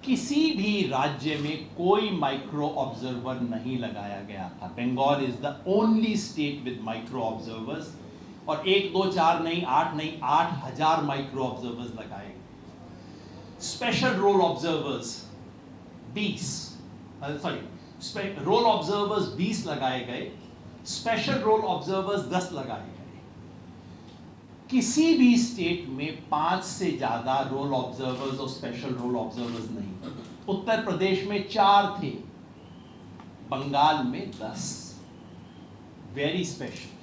किसी भी राज्य में कोई माइक्रो ऑब्जर्वर नहीं लगाया गया था। Bengal is the only state with micro observers, और 1 2 4 नहीं, 8 नहीं, 8,000 माइक्रो ऑब्जर्वर्स लगाए गए। Special roll observers 20 roll observers 20 लगाए गए, स्पेशल रोल ऑब्जर्वर्स 10 लगाए गए। किसी भी स्टेट में 5 से ज्यादा रोल ऑब्जर्वर्स और स्पेशल रोल ऑब्जर्वर्स नहीं। उत्तर प्रदेश में 4 थे, बंगाल में 10, वेरी स्पेशल।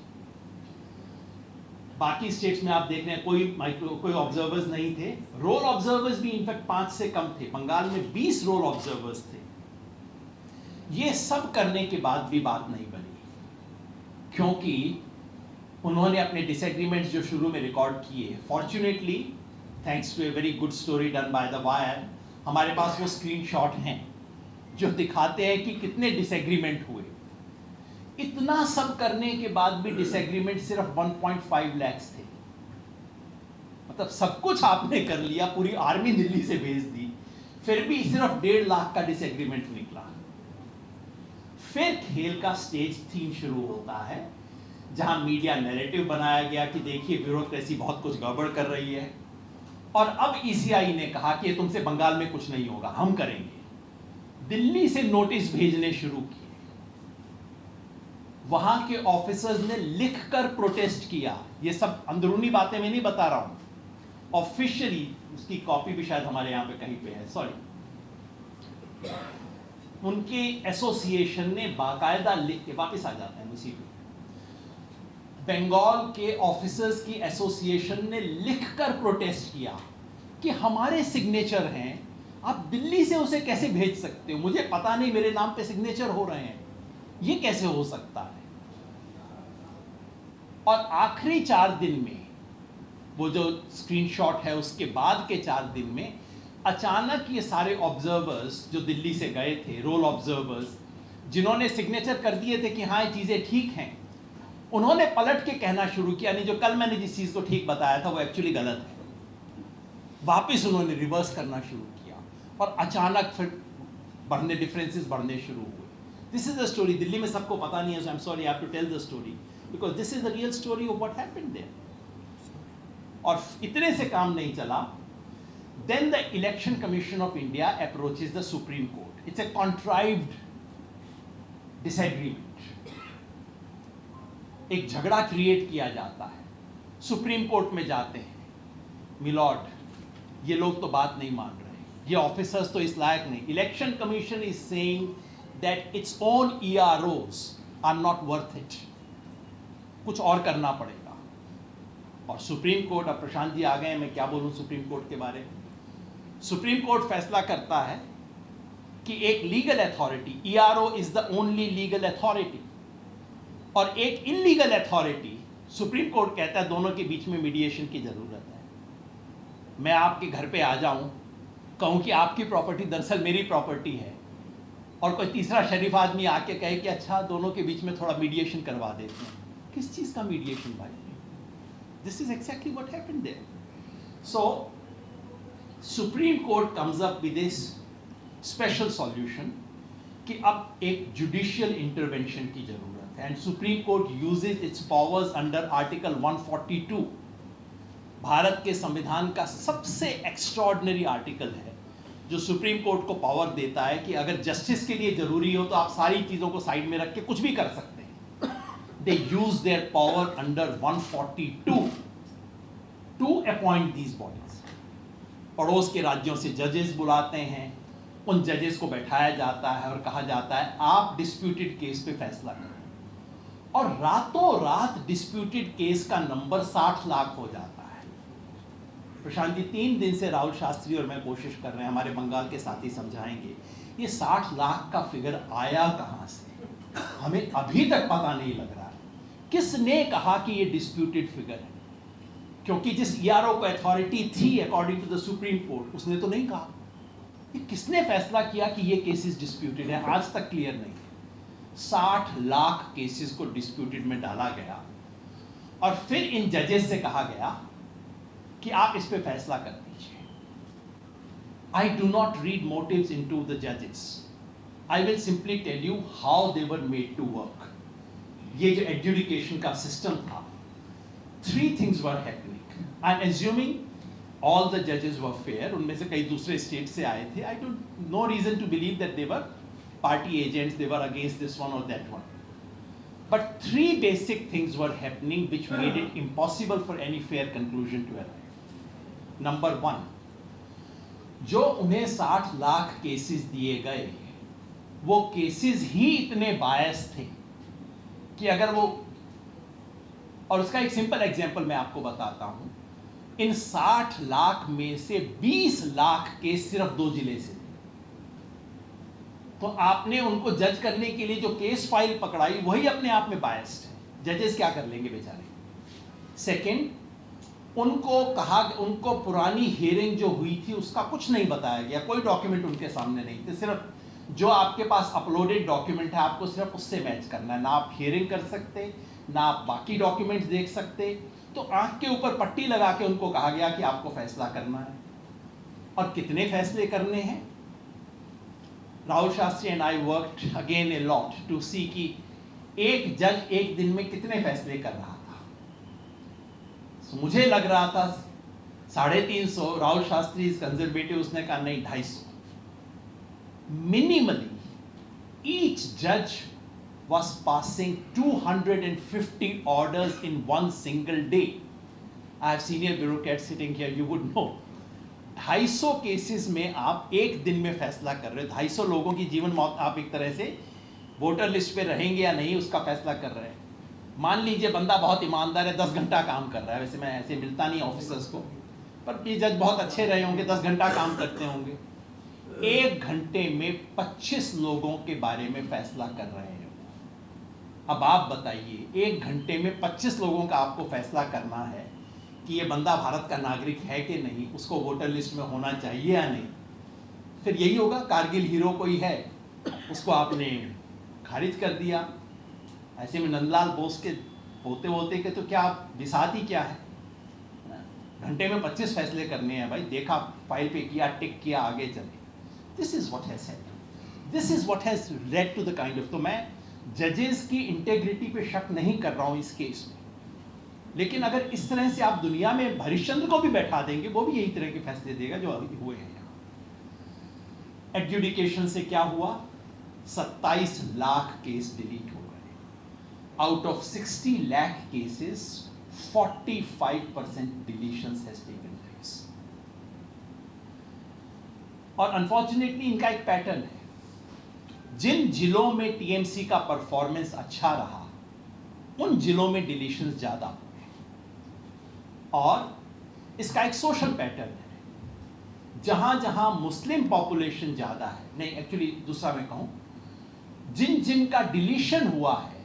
बाकी स्टेट्स में आप देख रहे हैं कोई ऑब्जर्वर्स नहीं थे। रोल ऑब्जर्वर्स भी इनफैक्ट 5 से कम थे। बंगाल में 20 रोल ऑब्जर्वर्स थे। ये सब करने के बाद भी बात नहीं बनी, क्योंकि उन्होंने अपने डिसएग्रीमेंट्स जो शुरू में रिकॉर्ड किए, fortunately thanks to a very good story done by the wire, हमारे पास वो स्क्रीनशॉट हैं जो दिखाते हैं कि कितने डिसएग्रीमेंट हुए। इतना सब करने के बाद भी डिसएग्रीमेंट सिर्फ 1.5 लाख थे। मतलब सब कुछ आपने कर लिया, पूरी आर्मी दिल्ली से भेज दी, फिर भी सिर्फ 1.5 लाख का डिसएग्रीमेंट निकला। फिर खेल का स्टेज 3 शुरू होता है, जहां मीडिया नैरेटिव बनाया गया कि देखिए ब्यूरोक्रेसी बहुत कुछ गड़बड़ कर रही है, और अब ईसीआई ने कहा कि तुमसे बंगाल में कुछ नहीं होगा, हम करेंगे। दिल्ली से नोटिस भेजने शुरू किए। वहां के ऑफिसर्स ने लिखकर प्रोटेस्ट किया। ये सब अंदरूनी बातें मैं नहीं बता रहा हूं, ऑफिशियली उसकी कॉपी भी शायद हमारे यहां पे कहीं पे है, सॉरी। उनके एसोसिएशन ने बाकायदा लिख के, वापस आ जाते हैं उसी पे, बंगाल के ऑफिसर्स की एसोसिएशन ने लिखकर प्रोटेस्ट किया कि हमारे सिग्नेचर हैं, आप दिल्ली से उसे कैसे भेज सकते हो? मुझे पता नहीं, मेरे नाम पे सिग्नेचर हो रहे हैं, ये कैसे हो सकता है? और आखिरी 4 दिन में, वो जो स्क्रीनशॉट है उसके बाद के 4 दिन में, अचानक ये सारे ऑब्जर्वर्स जो दिल्ली से गए थे, रोल ऑब्जर्वर्स जिन्होंने सिग्नेचर कर दिए थे कि हाँ ये चीजें ठीक हैं, उन्होंने पलट के कहना शुरू किया, नहीं जो कल मैंने जिस चीज को ठीक बताया था वो एक्चुअली गलत है। वापिस उन्होंने रिवर्स करना शुरू किया, और अचानक फिर डिफरेंसेस बढ़ने शुरू हुए। This is the story. Delhi में सबको पता नहीं है, so I am sorry, I have to tell the story because this is the real story of what happened there. और इतने से काम नहीं चला, then the election commission of India approaches the supreme court. It's a contrived disagreement, एक झगड़ा create किया जाता है, सुप्रीम कोर्ट में जाते हैं, मिलॉर्ड ये लोग तो बात नहीं मान रहे, ये ऑफिसर्स तो इस लायक नहीं। Election commission is saying that its own EROs are not worth it, कुछ और करना पड़ेगा। और सुप्रीम कोर्ट, अब प्रशांत जी आ गए, मैं क्या बोलूं सुप्रीम कोर्ट के बारे में। सुप्रीम कोर्ट फैसला करता है कि एक legal authority, ERO is the only legal authority, और एक इलीगल अथॉरिटी, सुप्रीम कोर्ट कहता है दोनों के बीच में मीडिएशन की जरूरत है। मैं आपके घर पे आ जाऊं, कहूं कि आपकी प्रॉपर्टी दरअसल मेरी प्रॉपर्टी है, और कोई तीसरा शरीफ आदमी आके कहे कि अच्छा दोनों के बीच में थोड़ा मीडिएशन करवा देते हैं। किस चीज का मीडिएशन भाई? This is exactly what happened there. So supreme court comes up with this special solution कि अब एक जुडिशियल इंटरवेंशन की जरूरत है, and supreme court uses its powers under article 142, भारत के संविधान का सबसे एक्स्ट्रॉर्डिनरी आर्टिकल है, जो सुप्रीम कोर्ट को पावर देता है कि अगर जस्टिस के लिए जरूरी हो तो आप सारी चीजों को साइड में रख के कुछ भी कर सकते हैं। They use their power under 142 to appoint these bodies. पड़ोस के राज्यों से जजेस बुलाते हैं, उन जजेस को बैठाया जाता है और कहा जाता है आप डिस्प्यूटेड केस पे फैसला करें, और रातों रात डिस्प्यूटेड केस का नंबर 60 लाख हो जाता है। प्रशांत जी 3 दिन से राहुल शास्त्री और मैं कोशिश कर रहे हैं, हमारे बंगाल के साथी समझाएंगे ये 60 लाख का फिगर आया कहां से, हमें अभी तक पता नहीं लग रहा है। किसने कहा कि ये डिस्प्यूटेड फिगर है? क्योंकि जिस ERO को अथॉरिटी थी according to the supreme court, उसने तो नहीं कहा। ये किसने फैसला किया कि ये केसेस डिस्प्यूटेड है? आज तक क्लियर नहीं है। 60 लाख केसेस को डिस्प्यूटेड में डाला गया, और फिर इन जजेस से कहा गया कि आप इस पे फैसला कर दीजिए। I do not read motives into the judges. I will simply tell you how they were made to work. ये जो adjudication का system था, 3 things were happening. I'm assuming all the judges were fair. उनमें से कई दूसरे state से आए थे. I don't no reason to believe that they were party agents. They were against this one or that one. But 3 basic things were happening which made it impossible for any fair conclusion to arrive. Number 1, जो उन्हें 60 lakh cases दिए गए, वो cases ही इतने बायस थे कि अगर वो, और उसका एक सिंपल एग्जांपल मैं आपको बताता हूं, इन 60 लाख में से 20 लाख केस सिर्फ 2 जिले से थे, तो आपने उनको जज करने के लिए जो केस फाइल पकड़ाई वही अपने आप में बायस्ड है. जजेस क्या कर लेंगे बेचारे. सेकंड, उनको कहा, उनको पुरानी हियरिंग जो हुई थी उसका कुछ नहीं बताया गया, कोई डॉक्यूमेंट उनके सामने नहीं थे, सिर्फ जो आपके पास अपलोडेड डॉक्यूमेंट है आपको सिर्फ उससे मैच करना है. ना आप हियरिंग कर सकते, ना आप बाकी डॉक्यूमेंट्स देख सकते. तो आंख के ऊपर पट्टी लगा के उनको कहा गया कि आपको फैसला करना है. और कितने फैसले करने हैं. Rahul Shastri and I worked again a lot to see कि एक जज एक दिन में कितने फैसले कर रहा था. मुझे लग रहा था 350. राहुल शास्त्री इज कंजर्वेटिव, उसने कहा नहीं 250. मिनिमली ईच जज was passing 250 orders in one single day. I have senior bureaucrats sitting here, you would know. 250 cases में आप एक दिन में फैसला कर रहे हो. 250 लोगों की जीवन मौत आप एक तरह से वोटर लिस्ट पे रहेंगे या नहीं उसका फैसला कर रहे हैं. मान लीजिए बंदा बहुत ईमानदार है, 10 घंटा काम कर रहा है. वैसे मैं ऐसे मिलता नहीं ऑफिसर्स को, पर ये जज बहुत अच्छे रहे होंगे, 10 घंटा काम करते होंगे. 1 घंटे में 25 लोगों के बारे में फैसला कर रहे हैं. अब आप बताइए 1 घंटे में 25 लोगों का आपको फैसला करना है कि ये बंदा भारत का नागरिक है कि नहीं, उसको वोटर लिस्ट में होना चाहिए या नहीं. फिर यही होगा, कारगिल हीरो कोई है उसको आपने खारिज कर दिया. ऐसे में नंदलाल बोस के पोते वोते के तो क्या बिसात ही क्या है. घंटे में 25 फैसले करने हैं भाई. देखा, फाइल पे किया, टिक किया, आगे चले. This is what has happened. This is what has led to the kind of. तो मैं जजेस की इंटेग्रिटी पे शक नहीं कर रहा हूं इस केस में, लेकिन अगर इस तरह से आप दुनिया में हरिश्चंद्र को भी बैठा देंगे, वो भी यही तरह के फैसले देगा जो अभी हुए हैं. एडजुडिकेशन से क्या हुआ, 27 लाख केस डिलीट हो गए. Out of 60 lakh cases 45% deletions has taken place. और अनफॉर्चुनेटली इनका एक पैटर्न है. जिन जिलों में टीएमसी का परफॉर्मेंस अच्छा रहा उन जिलों में डिलीशंस ज्यादा हुए. और इसका एक सोशल पैटर्न है. जहां जहां मुस्लिम पॉपुलेशन ज्यादा है, नहीं एक्चुअली दूसरा मैं कहूं, जिन जिन का डिलीशन हुआ है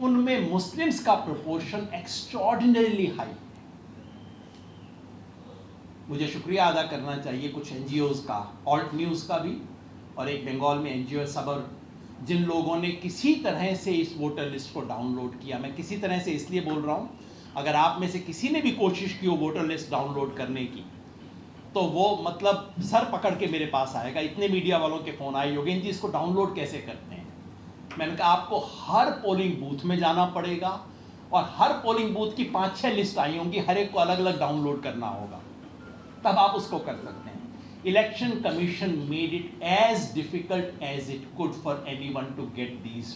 उनमें मुस्लिम्स का प्रोपोर्शन एक्स्ट्रॉर्डिनरीली हाई. मुझे शुक्रिया अदा करना चाहिए कुछ एनजीओज का, ऑल्ट न्यूज का भी, और एक बंगाल में एनजीओ सबर, जिन लोगों ने किसी तरह से इस वोटर लिस्ट को डाउनलोड किया. मैं किसी तरह से इसलिए बोल रहा हूं, अगर आप में से किसी ने भी कोशिश की हो वोटर लिस्ट डाउनलोड करने की, तो वो मतलब सर पकड़ के मेरे पास आएगा. इतने मीडिया वालों के फोन आए, योगेंद्र जी इसको डाउनलोड कैसे करते हैं. मैंने कहा आपको हर पोलिंग बूथ में जाना पड़ेगा और हर पोलिंग बूथ की 5-6 लिस्ट आई होंगी, हर एक को अलग अलग डाउनलोड करना होगा, तब आप उसको कर सकते हैं. Election Commission made it as difficult as it could for anyone to get these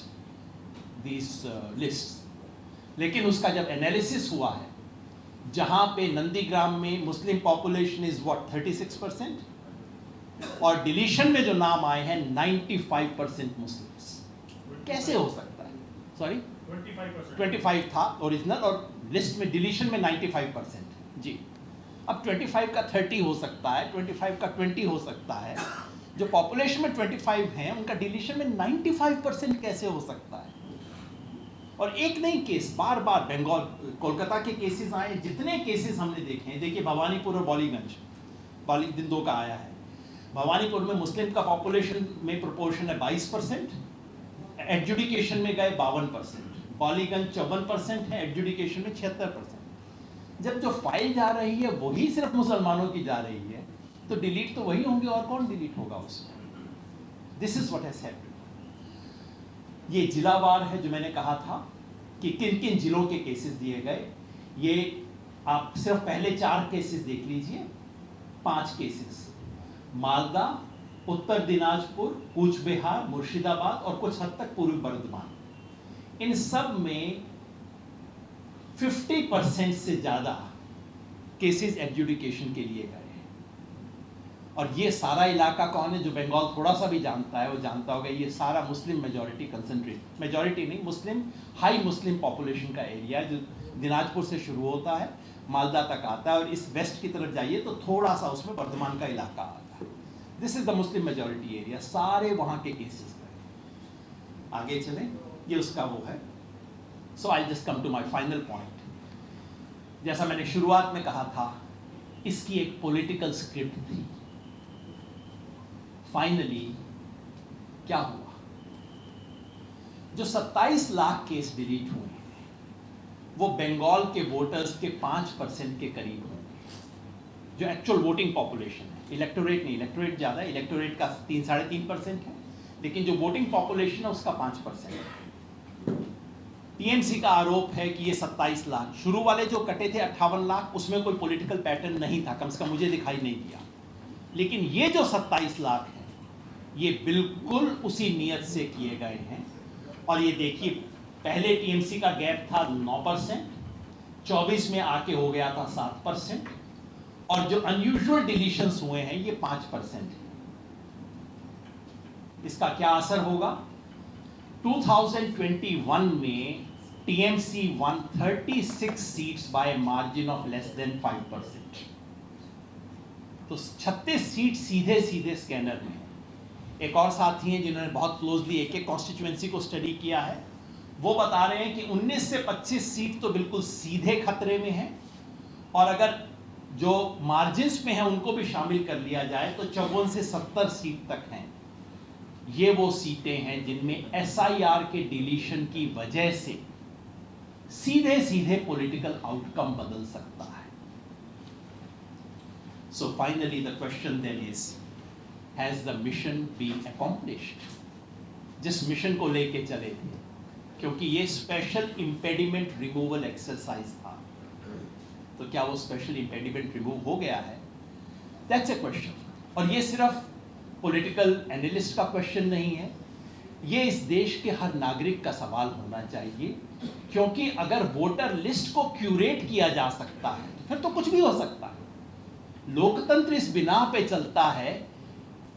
lists. लेकिन उसका जब एनालिसिस हुआ है, जहां पे नंदीग्राम में मुस्लिम पॉपुलेशन इज व्हाट 36%, और डिलीशन में जो नाम आए हैं 95% मुस्लिम्स. कैसे हो सकता है. सॉरी 25 था ओरिजिनल, और लिस्ट में डिलीशन में 95%. जी, अब 25 का 30 हो सकता है, 25 का 20 हो सकता है. जो पॉपुलेशन में 25 हैं उनका डिलीशन में 95% कैसे हो सकता है. और एक नहीं केस, बार बार बंगाल, कोलकाता के केसेस आए, जितने केसेस हमने देखे हैं. देखिए भवानीपुर और बॉलीगंज दिन 2 का आया है. भवानीपुर में मुस्लिम का पॉपुलेशन में प्रोपोर्शन है 22%, एडजुडिकेशन में गए 52%, बॉलीगंज 54% है, एडजुडिकेशन में 76%. जब जो फाइल जा रही है वही सिर्फ मुसलमानों की जा रही है, तो डिलीट तो वही होंगे, और कौन डिलीट होगा उसमें? This is what has happened. ये जिलावार है जो मैंने कहा था कि किन किन जिलों के केसेस दिए गए। ये आप सिर्फ पहले 4 केसेस देख लीजिए, 5 केसेस, मालदा, उत्तर दिनाजपुर, कूच बिहार, मुर्शिदाबाद और कुछ हद तक पूर्वी बर्धमान। इन सब में 50% से ज्यादा केसेस एडजुडिकेशन के लिए गए। और ये सारा इलाका कौन है? जो बंगाल थोड़ा सा भी जानता है वो जानता होगा, ये सारा मुस्लिम मेजॉरिटी कंसंट्रेट, मेजॉरिटी नहीं, मुस्लिम, हाई मुस्लिम पॉपुलेशन का एरिया, जो दिनाजपुर से शुरू होता है, मालदा तक आता है, और इस वेस्ट की तरफ जाइए तो थोड़ा सा उसमें बर्धमान का इलाका आता है। This is the Muslim majority area, सारे वहां के केसेस गए। आगे चलें, ये उसका वो है। So I just come to my final point. जैसा मैंने शुरुआत में कहा था, इसकी एक पॉलिटिकल स्क्रिप्ट थी। फाइनली क्या हुआ? जो 27 लाख केस डिलीट हुए हैं वो बंगाल के वोटर्स के 5% के करीब होंगे, जो एक्चुअल वोटिंग पॉपुलेशन है। इलेक्टोरेट नहीं, इलेक्टोरेट ज़्यादा है, इलेक्टोरेट का 3-3.5% है, लेकिन जो वोटिंग पॉपुलेशन है उसका 5% है। टीएमसी का आरोप है कि ये 27 लाख, शुरू वाले जो कटे थे 58 लाख, उसमें कोई पॉलिटिकल पैटर्न नहीं था, कम से कम मुझे दिखाई नहीं दिया। लेकिन ये जो 27 लाख है ये बिल्कुल उसी नियत से किए गए हैं। और ये देखिए, पहले टीएमसी का गैप था 9%, 24 में आके हो गया था 7%, और जो अनयूजुअल डिलीशंस हुए हैं ये 5% है। इसका क्या असर होगा? 2021 में TMC won 36 seats bye margin of less than 5%। तो 36 सीट सीधे सीधे स्कैनर में। एक और साथी हैं जिन्होंने बहुत क्लोजली एक कॉन्स्टिट्यूएंसी को स्टडी किया है, वो बता रहे हैं कि 19 से 25 सीट तो बिल्कुल सीधे खतरे में है, और अगर जो मार्जिन्स में है उनको भी शामिल कर लिया जाए तो 54 से 70 सीट तक हैं। ये वो सीटें हैं जिनमें एसआईआर के डिलीशन की वजह से सीधे सीधे पॉलिटिकल आउटकम बदल सकता है। So finally the question then is, has the mission been accomplished? जिस मिशन को लेके चले थे, क्योंकि ये स्पेशल इंपेडिमेंट रिमूवल एक्सरसाइज था, तो क्या वो स्पेशल इंपेडिमेंट रिमूव हो गया है? That's a question. और ये सिर्फ पॉलिटिकल एनालिस्ट का क्वेश्चन नहीं है, ये इस देश के हर नागरिक का सवाल होना चाहिए, क्योंकि अगर वोटर लिस्ट को क्यूरेट किया जा सकता है तो फिर तो कुछ भी हो सकता है। लोकतंत्र इस बिना पे चलता है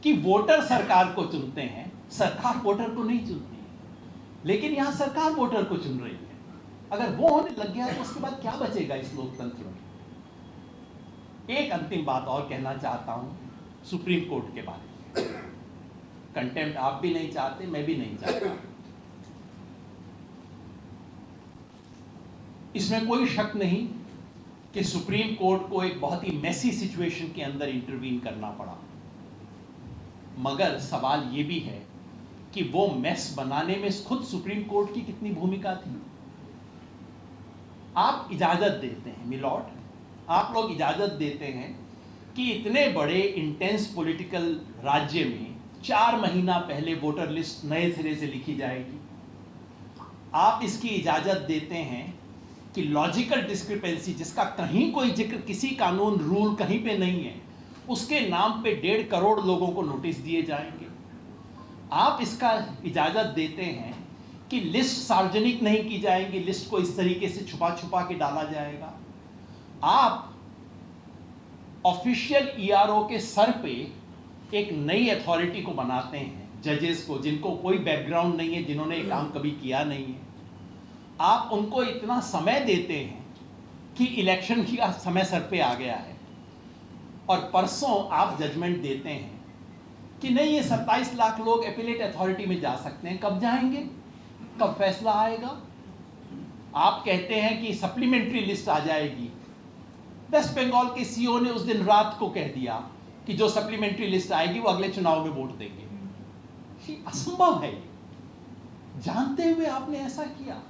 कि वोटर सरकार को चुनते हैं, सरकार वोटर को नहीं चुनती है। लेकिन यहां सरकार वोटर को चुन रही है। अगर वो होने लग गया तो उसके बाद क्या बचेगा इस लोकतंत्र में? एक अंतिम बात और कहना चाहता हूं सुप्रीम कोर्ट के बारे में। कंटेम्प्ट आप भी नहीं चाहते, मैं भी नहीं चाहता। इसमें कोई शक नहीं कि सुप्रीम कोर्ट को एक बहुत ही मेसी सिचुएशन के अंदर इंटरवीन करना पड़ा, मगर सवाल ये भी है कि वो मेस बनाने में खुद सुप्रीम कोर्ट की कितनी भूमिका थी। आप इजाजत देते हैं मिलॉर्ड, आप लोग इजाजत देते हैं कि इतने बड़े इंटेंस पॉलिटिकल राज्य में 4 महीना पहले वोटर लिस्ट नए सिरे से लिखी जाएगी। आप इसकी इजाजत देते हैं कि लॉजिकल डिस्क्रिपेंसी, जिसका कहीं कोई जिक्र, किसी कानून रूल कहीं पे नहीं है, उसके नाम पे 1.5 करोड़ लोगों को नोटिस दिए जाएंगे। आप इसका इजाजत देते हैं कि लिस्ट सार्वजनिक नहीं की जाएगी, लिस्ट को इस तरीके से छुपा छुपा के डाला जाएगा। आप ऑफिशियल ईआरओ के सर पे एक नई अथॉरिटी को बनाते हैं, जजेस को, जिनको कोई बैकग्राउंड नहीं है, जिन्होंने ये काम कभी किया नहीं है। आप उनको इतना समय देते हैं कि इलेक्शन की समय सर पे आ गया है, और परसों आप जजमेंट देते हैं कि नहीं, ये 27 लाख लोग एपिलेट अथॉरिटी में जा सकते हैं। कब जाएंगे? कब फैसला आएगा? आप कहते हैं कि सप्लीमेंट्री लिस्ट आ जाएगी। वेस्ट बंगाल के सीओ ने उस दिन रात को कह दिया कि जो सप्लीमेंट्री लिस्ट आएगी वो अगले चुनाव में वोट देंगे। ये असंभव है, जानते हुए आपने ऐसा किया।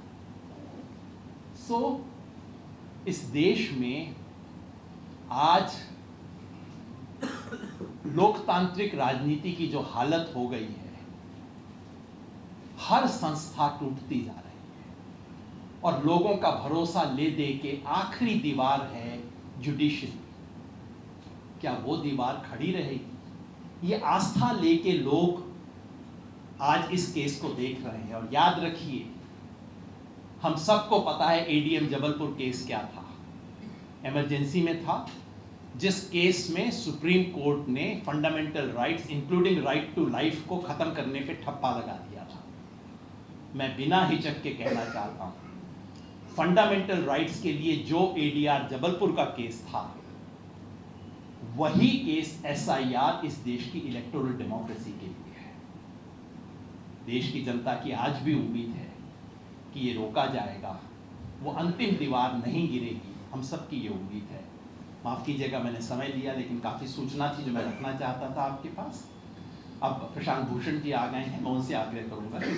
इस देश में आज लोकतांत्रिक राजनीति की जो हालत हो गई है, हर संस्था टूटती जा रही है और लोगों का भरोसा ले दे के आखिरी दीवार है जुडिशरी। क्या वो दीवार खड़ी रहेगी? ये आस्था लेके लोग आज इस केस को देख रहे हैं। और याद रखिए, हम सबको पता है एडीएम जबलपुर केस क्या था। इमरजेंसी में था, जिस केस में सुप्रीम कोर्ट ने fundamental rights including right to life को खत्म करने पे ठप्पा लगा दिया था। मैं बिना हिचक के कहना चाहता हूं, फंडामेंटल राइट्स के लिए जो एडीआर जबलपुर का केस था, वही केस एसआईआर इस देश की इलेक्टोरल डेमोक्रेसी के लिए है। देश की जनता की आज भी उम्मीद है कि ये रोका जाएगा, वो अंतिम दीवार नहीं गिरेगी। हम सबकी ये उम्मीद है। माफ़ कीजिएगा मैंने समय लिया, लेकिन काफ़ी सूचना थी जो मैं रखना चाहता था आपके पास। अब प्रशांत भूषण जी आ गए हैं, मैं उनसे आग्रह करूंगा कि